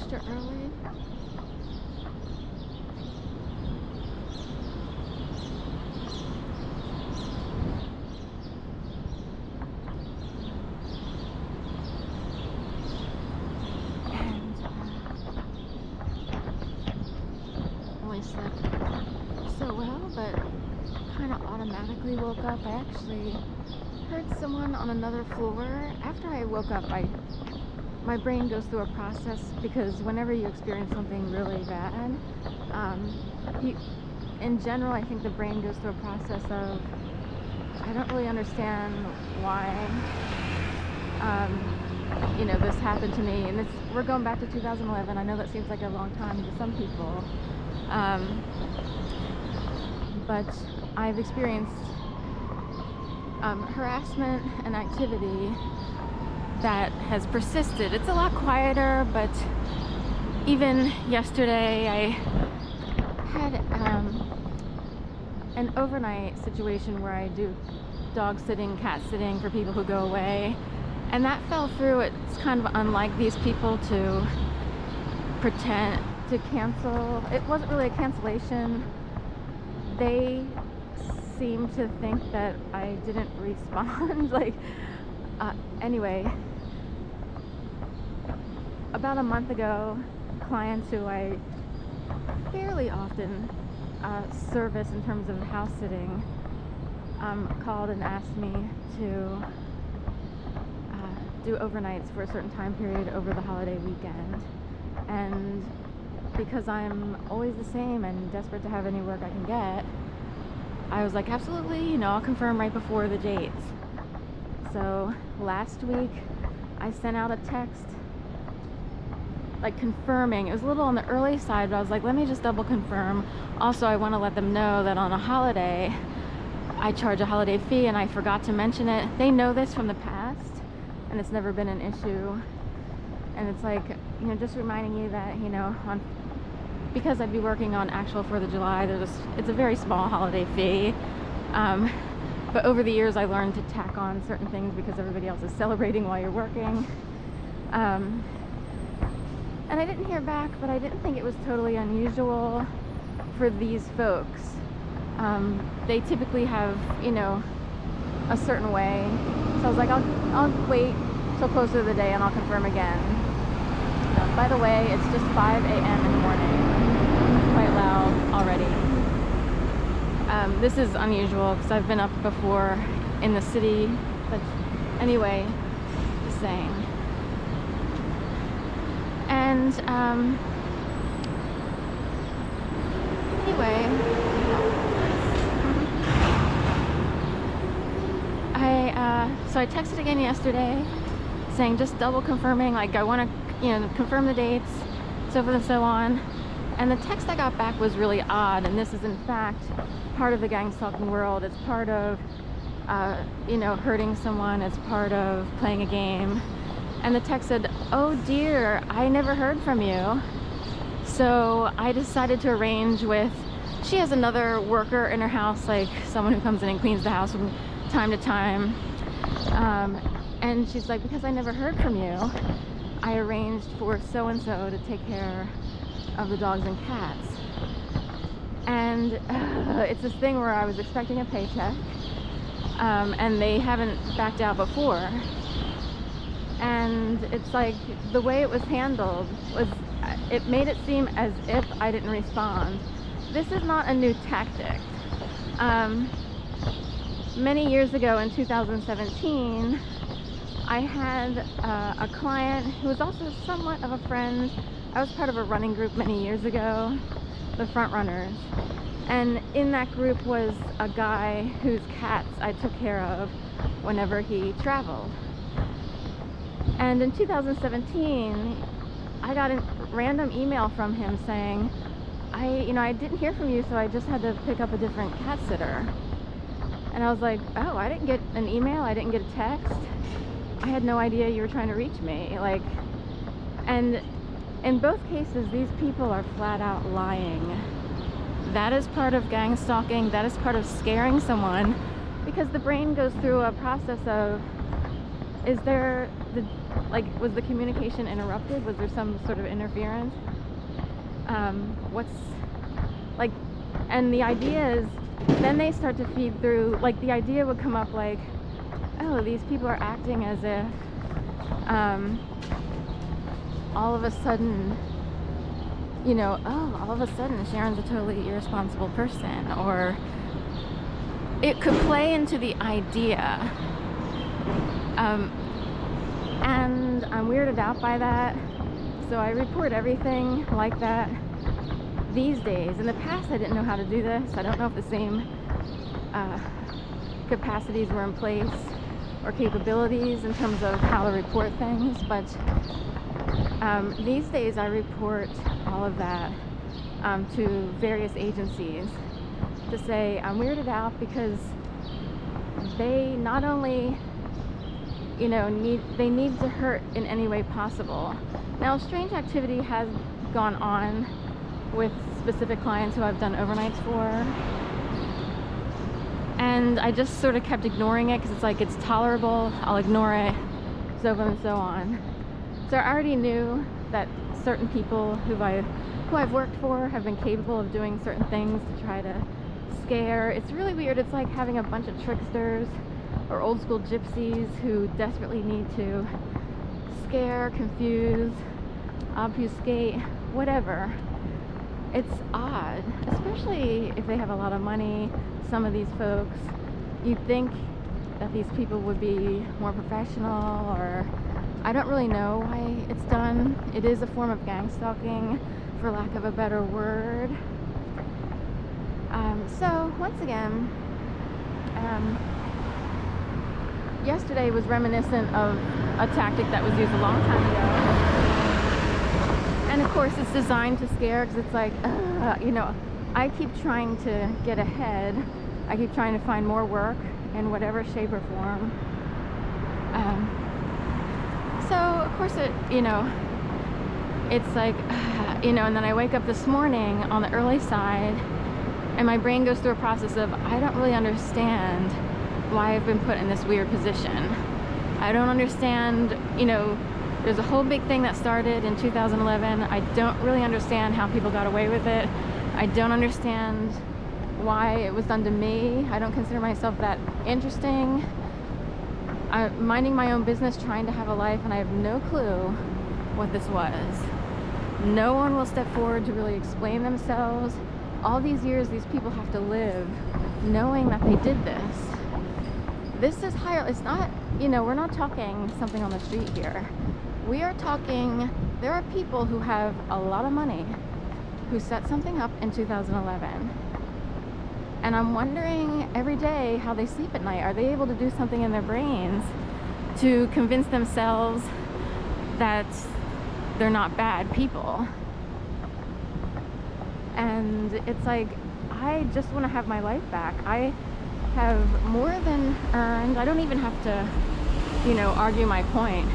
extra early. Only slept so well, but kind of automatically woke up. I actually heard someone on another floor. After I woke up, my brain goes through a process, because whenever you experience something really bad, in general, I think the brain goes through a process of, I don't really understand why, this happened to me. And we're going back to 2011. I know that seems like a long time to some people. But I've experienced harassment and activity that has persisted. It's a lot quieter, but even yesterday I had an overnight situation where I do dog sitting, cat sitting for people who go away, and that fell through. It's kind of unlike these people to pretend to cancel. It wasn't really a cancellation. They seemed to think that I didn't respond. Anyway, about a month ago, clients who I fairly often service in terms of house sitting called and asked me to do overnights for a certain time period over the holiday weekend. And because I'm always the same and desperate to have any work I can get, I was like, absolutely, I'll confirm right before the dates. So last week I sent out a text confirming. It was a little on the early side, but I was like, let me just double confirm. Also, I want to let them know that on a holiday I charge a holiday fee, and I forgot to mention it. They know this from the past, and it's never been an issue. And it's just reminding you that, because I'd be working on actual 4th of July, it's a very small holiday fee. But over the years I learned to tack on certain things because everybody else is celebrating while you're working. And I didn't hear back, but I didn't think it was totally unusual for these folks. They typically have, a certain way. So I was like, I'll wait till closer to the day and I'll confirm again. By the way, it's just 5 a.m. in the morning. Quite loud already. This is unusual because I've been up before in the city. But anyway, just saying. And anyway, so I texted again yesterday saying, just double confirming, I want to confirm the dates, so forth and so on. And the text I got back was really odd, and this is in fact part of the gang stalking world. It's part of hurting someone. It's part of playing a game. And the text said, oh dear, I never heard from you. So I decided to arrange with, she has another worker in her house, someone who comes in and cleans the house from time to time. And she's like, because I never heard from you, I arranged for so-and-so to take care of the dogs and cats. And it's this thing where I was expecting a paycheck, and they haven't backed out before. And it's the way it was handled it made it seem as if I didn't respond. This is not a new tactic. Many years ago in 2017, I had a client who was also somewhat of a friend. I was part of a running group many years ago, the Front Runners. And in that group was a guy whose cats I took care of whenever he traveled. And in 2017, I got a random email from him saying, I didn't hear from you, so I just had to pick up a different cat sitter. And I was like, oh, I didn't get an email, I didn't get a text. I had no idea you were trying to reach me. And in both cases, these people are flat out lying. That is part of gang stalking. That is part of scaring someone, because the brain goes through a process of, is there was the communication interrupted? Was there some sort of interference? And the idea is, then they start to feed through, like the idea would come up like, oh, these people are acting as if all of a sudden, all of a sudden Sharon's a totally irresponsible person, or it could play into the idea. And I'm weirded out by that, so I report everything like that these days. In the past, I didn't know how to do this. I don't know if the same capacities were in place or capabilities in terms of how to report things, but these days I report all of that to various agencies to say I'm weirded out because they not only need to hurt in any way possible. Now, strange activity has gone on with specific clients who I've done overnights for, and I just sort of kept ignoring it because it's like, it's tolerable, I'll ignore it, so on and so on. So I already knew that certain people who I've worked for have been capable of doing certain things to try to scare. It's really weird. It's like having a bunch of tricksters or old school gypsies who desperately need to scare, confuse, obfuscate, whatever. It's odd, especially if they have a lot of money. Some of these folks, you'd think that these people would be more professional, or I don't really know why it's done. It is a form of gang stalking, for lack of a better word. So once again, yesterday was reminiscent of a tactic that was used a long time ago. And of course it's designed to scare, because it's like, I keep trying to get ahead. I keep trying to find more work in whatever shape or form. So of course it's like, and then I wake up this morning on the early side, and my brain goes through a process of, I don't really understand why I've been put in this weird position. I don't understand, there's a whole big thing that started in 2011. I don't really understand how people got away with it. I don't understand why it was done to me. I don't consider myself that interesting. I'm minding my own business, trying to have a life, and I have no clue what this was. No one will step forward to really explain themselves. All these years, these people have to live knowing that they did this. This is higher. It's not, we're not talking something on the street here. We are talking, there are people who have a lot of money who set something up in 2011. And I'm wondering every day how they sleep at night. Are they able to do something in their brains to convince themselves that they're not bad people? And it's like, I just want to have my life back. I have more than earned. I don't even have to, argue my point.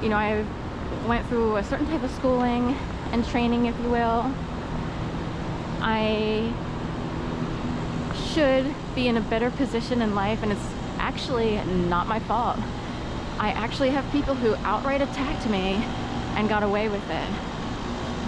I went through a certain type of schooling and training, if you will. I should be in a better position in life, and it's actually not my fault. I actually have people who outright attacked me and got away with it.